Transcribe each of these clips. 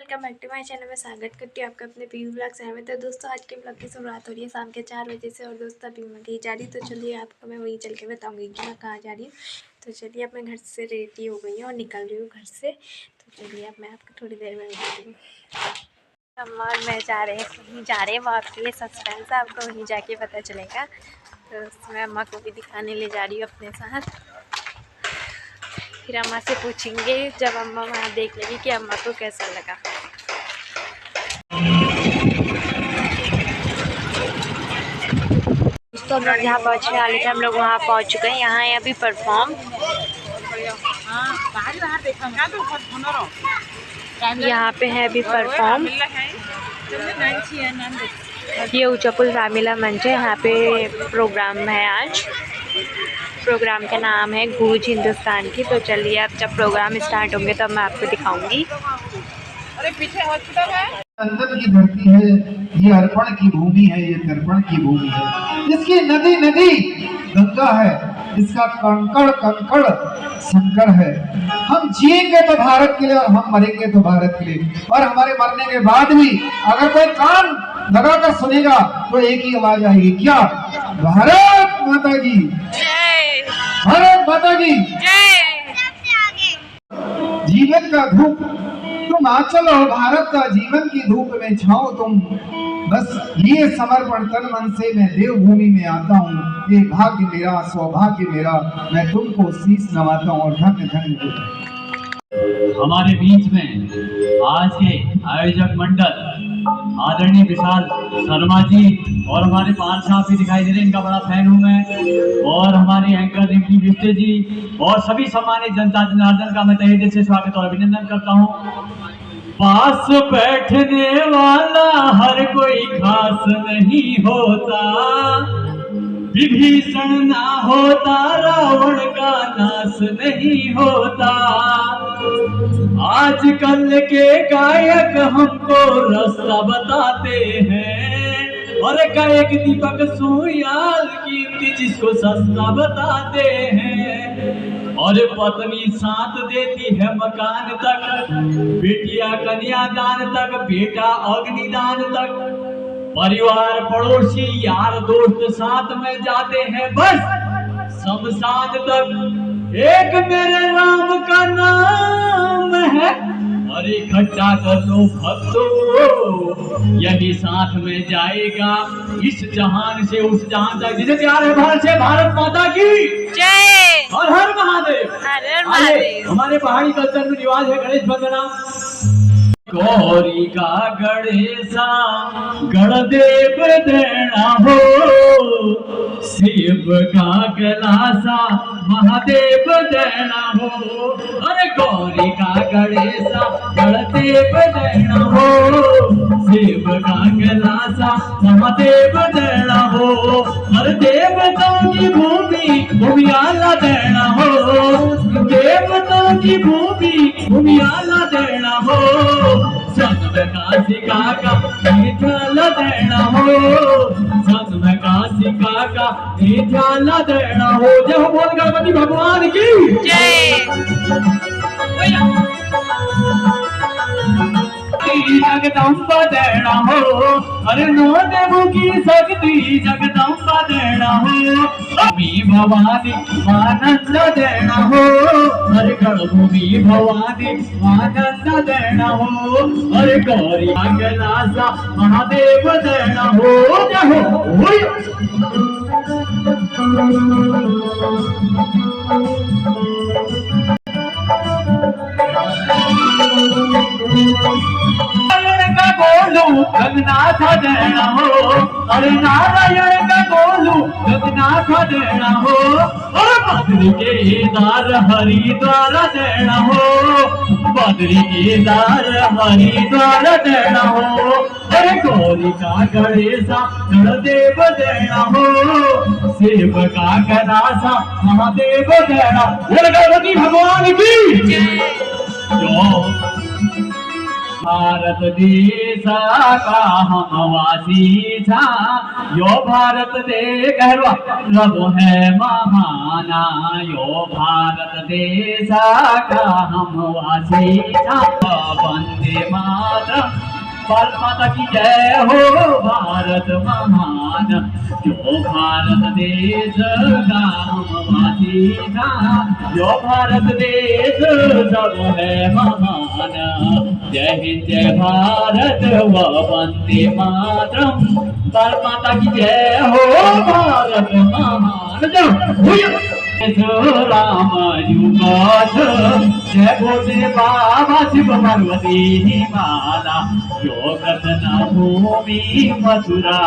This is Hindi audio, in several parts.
Welcome back to my channel में स्वागत करती हूँ आपका अपने पीयू ब्लॉग चैनल में। तो दोस्तों आज के ब्लॉग की शुरुआत हो रही है शाम के 4 बजे से। और दोस्तों अभी मैं कहीं जा रही हूँ, तो चलिए आपको मैं वहीं चल के बताऊँगी कि मैं कहाँ जा रही हूँ। तो चलिए अब मैं घर से रेडी हो गई हूँ और निकल रही हूँ घर से। तो चलिए अब मैं आपको थोड़ी देर में बताती हूँ। अम्मा और मैं जा रहे हैं, कहीं जा रहे हैं, वहाँ पे सस्पेंस है, आपको वहीं जाके पता चलेगा। तो मैं अम्मा को भी दिखाने ले जा रही हूँ अपने साथ। फिर अम्मा से पूछेंगे जब अम्मा वहाँ देख लेगी कि अम्मा को कैसा लगा। दोस्तों हम लोग जहाँ पहुँचने वाले थे, हम लोग वहाँ पहुँच चुके हैं। यहाँ है अभी परफॉर्म, यहाँ पे है अभी परफॉर्म। ये ऊंचापुल रामलीला मंच है, यहाँ पे प्रोग्राम है आज। प्रोग्राम का नाम है गूंज हिंदुस्तान की। तो चलिए अब जब प्रोग्राम स्टार्ट होंगे तब मैं आपको दिखाऊंगी। चंदन की धरती है, ये अर्पण की भूमि है, ये तर्पण की भूमि है। इसकी नदी नदी गंगा है, इसका कंकड़ कंकड़ शंकर है। हम जिएंगे तो भारत के लिए और हम मरेंगे तो भारत के लिए। और हमारे मरने के बाद भी अगर कोई कान लगाकर सुनेगा तो एक ही आवाज आएगी, क्या? भारत माता की जय, भारत माता की जय। जीवन का धूप तुम आंचल हो, भारत का जीवन की धूप में छाओ तुम। बस ये समर्पण तन मन से मैं देवभूमि में आता हूँ। ये भाग्य मेरा, सौभाग्य मेरा, मैं तुमको शीश नवाता हूँ। और धन्य धन्य हमारे बीच में आज के आयोजक मंडल आदरणीय विशाल शर्मा जी और हमारे पाल साहब भी दिखाई दे रहे हैं, इनका बड़ा फैन हूँ मैं। और हमारे एंकर रिंकी बिस्टे जी और सभी सम्मानित जनता जनार्दन का मैं तहे दिल से स्वागत और अभिनंदन करता हूँ। पास बैठने वाला हर कोई खास नहीं होता, विभीषण ना होता रावण का नाश नहीं होता। आजकल के गायक हमको रास्ता बताते हैं, और गायक दीपक सुयाल कीर्ति जिसको सस्ता बताते हैं। और पत्नी साथ देती है मकान तक, बेटिया कन्यादान तक, बेटा अग्निदान तक। परिवार पड़ोसी यार दोस्त साथ में जाते हैं बस शमशान तक। एक मेरे राम का नाम है, और इकट्ठा कर लो भक्तों, यही साथ में जाएगा इस जहान से उस जहान तक। जिसे प्यार है भारत से, भारत माता की जय, हर हर महादेव। हमारे पहाड़ी कल्चर में रिवाज है गणेश वंदना। गौरी का गणेशा गणदेव देना हो, शिव का गलासा महादेव देना हो। अरे गौरी का गणेशा गणदेव देना हो, शिव का गलासा महादेव देना हो। हर देवताओं की भूमि भूमियाला देना हो, देवताओं की भूमि भूमियाला देना हो। संत काशी का ध्यान देना हो, संत काशी का ध्यान देना हो। जय हो बोल गणपति भगवान की जय। जगदम्बा देना हो, अरे नौ देवों की शक्ति जगदम्बा देना हो। भूमि भवानी आनंद देना हो, अरे गणभूमि भवानी आनंद देना हो। अरे गौरी गलासा महादेव देना हो। जय का बोलू जगन्नाथ देना हो, अरे नारायण का बोलू जगन्नाथ देना हो। और बद्री केदार हरिद्वार देना हो, बद्री केदार हरिद्वार देना हो। अरे गौरी का गणेशा गणदेव देना हो, शिव का गणासा महादेव देना। बोल गणपति भगवान की जय। भारत देश का हम वासी था, यो भारत देश कहलवा प्रभु है महाना, यो भारत देश का हम वासी था। वंदे मातरम, भारत माता की जय हो, भारत महान, जो भारत देश का हम वासी था, जो भारत देश सब है महान। जय हिंद जय भारत व वंदे मातरम, भारत माता की जय हो, भारत महान। राम युगाध जय बोले बाबा शिव पार्वती माला, जो कृष्ण भूमि मथुरा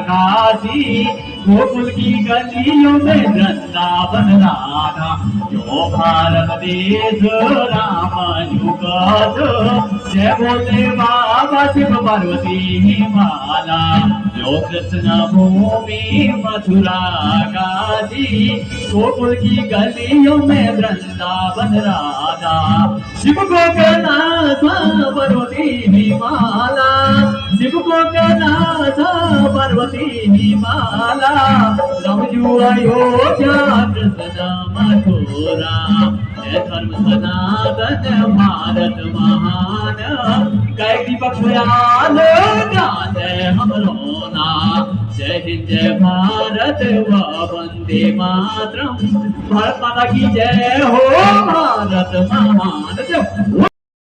काशी, गोकुल की गलियों में वृंदावन राधा, जो भारत देश राम युगाध जय बोले बाबा शिव पार्वती माला, जो कृष्ण भूमि मथुरा काशी, गोकुल की गलियों में वृंदावन राधा, शिव को कहना था पार्वती हिमाला, शिव को कहना था पार्वती हिमाला, रमजू अयोध्या कृष्ण मथुरा, जय धर्म सनातन भारत महान, कई दीपक प्रयाल गाते हम रोना। जय हिंद जय भारत व वंदे मातरम, भारत माता की जय हो, भारत महान।